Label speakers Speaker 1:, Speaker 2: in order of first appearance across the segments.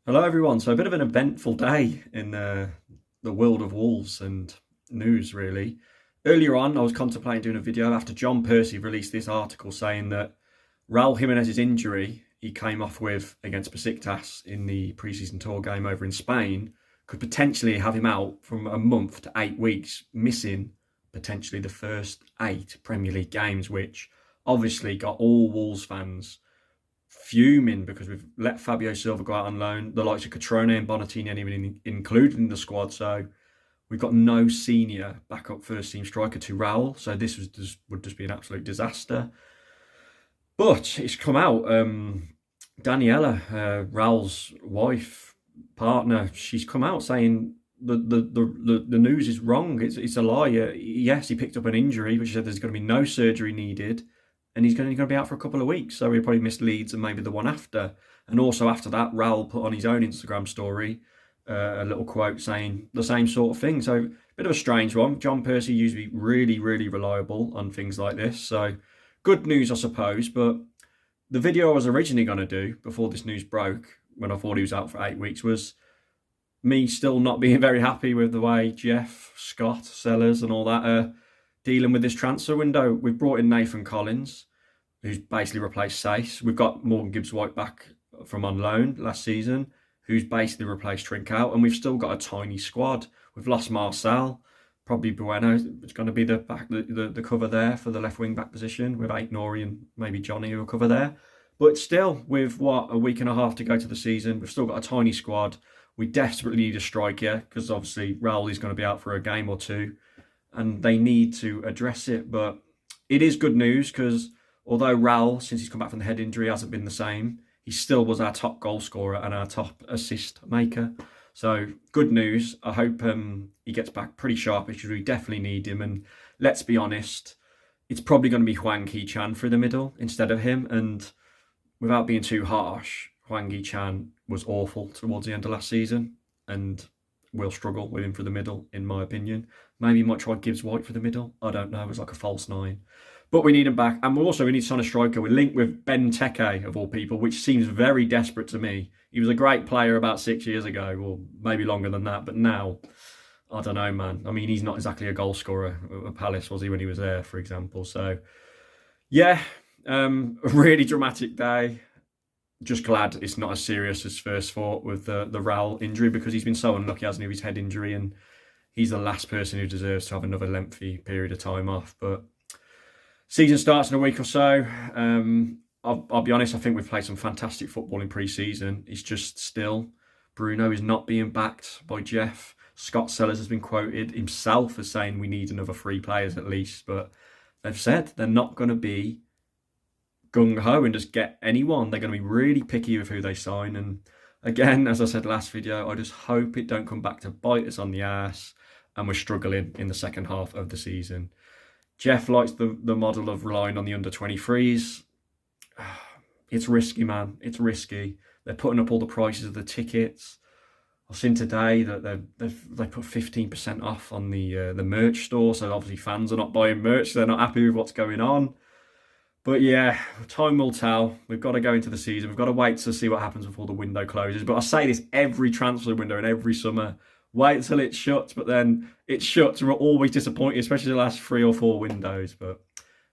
Speaker 1: Hello everyone. So a bit of an eventful day in the world of Wolves and news really. Earlier on I was contemplating doing a video after John Percy released this article saying that Raul Jimenez's injury he came off with against Besiktas in the pre-season tour game over in Spain could potentially have him out from a month to 8 weeks, missing potentially the first 8 Premier League games, which obviously got all Wolves fans fuming because we've let Fabio Silva go out on loan. The likes of Catrone and Bonatini ain't even included in the squad. So we've got no senior backup first team striker to Raul. So this would just be an absolute disaster. But it's come out. Daniela, Raul's wife, partner, she's come out saying the news is wrong. It's a lie. Yes, he picked up an injury, which said there's going to be no surgery needed. And he's going to be out for a couple of weeks. So he'll probably miss Leeds and maybe the one after. And also after that, Raul put on his own Instagram story a little quote saying the same sort of thing. So a bit of a strange one. John Percy usually really, really reliable on things like this. So good news, I suppose. But the video I was originally going to do before this news broke, when I thought he was out for 8 weeks, was me still not being very happy with the way Jeff, Scott, Sellers and all that are dealing with this transfer window. We've brought in Nathan Collins, who's basically replaced Sace. We've got Morgan Gibbs-White back from on loan last season, who's basically replaced Trincao, and we've still got a tiny squad. We've lost Mansell, probably Bueno. It's going to be the cover there for the left wing back position with Aït-Nouri and maybe Johnny who will cover there. But still, with a week and a half to go to the season, we've still got a tiny squad. We desperately need a striker because obviously Raul is going to be out for a game or two, and they need to address it. But it is good news because although Raul, since he's come back from the head injury, hasn't been the same, he still was our top goal scorer and our top assist maker. So good news. I hope he gets back pretty sharp because we definitely need him. And let's be honest, it's probably going to be Hwang Hee-chan through the middle instead of him. And without being too harsh, Hwang Hee-chan was awful towards the end of last season and will struggle with him for the middle, in my opinion. Maybe he might try Gibbs-White for the middle. I don't know. It was like a false 9. But we need him back. And we need Son a striker. We're linked with Ben Teke, of all people, which seems very desperate to me. He was a great player about 6 years ago, or maybe longer than that. But now, I don't know, man. I mean, he's not exactly a goal scorer at Palace, was he, when he was there, for example? So, yeah, a really dramatic day. Just glad it's not as serious as first thought with the Raul injury, because he's been so unlucky, hasn't he, with his head injury, and he's the last person who deserves to have another lengthy period of time off. But season starts in a week or so. I'll be honest, I think we've played some fantastic football in pre-season. It's just still, Bruno is not being backed by Jeff. Scott Sellers has been quoted himself as saying we need another 3 players at least, but they've said they're not going to be gung-ho and just get anyone. They're going to be really picky with who they sign. And again, as I said last video, I just hope it don't come back to bite us on the arse and we're struggling in the second half of the season. Jeff likes the model of relying on the under-23s. It's risky, man. It's risky. They're putting up all the prices of the tickets. I've seen today that they put 15% off on the merch store. So obviously fans are not buying merch. They're not happy with what's going on. But yeah, time will tell. We've got to go into the season. We've got to wait to see what happens before the window closes. But I say this every transfer window and every summer. Wait until it shuts, but then it shuts and we're always disappointed, especially the last 3 or 4 windows. But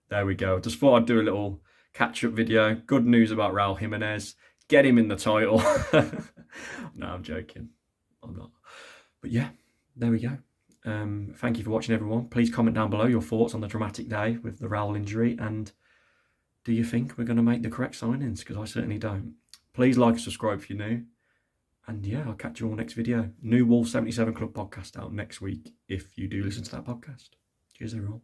Speaker 1: there we go. Just thought I'd do a little catch-up video. Good news about Raul Jimenez. Get him in the title. No, I'm joking. I'm not. But yeah, there we go. Thank you for watching, everyone. Please comment down below your thoughts on the dramatic day with the Raul injury, and do you think we're going to make the correct signings? Because I certainly don't. Please like and subscribe if you're new. And yeah, I'll catch you all next video. New Wolves 77 Club podcast out next week if you do listen to that podcast. Cheers, everyone.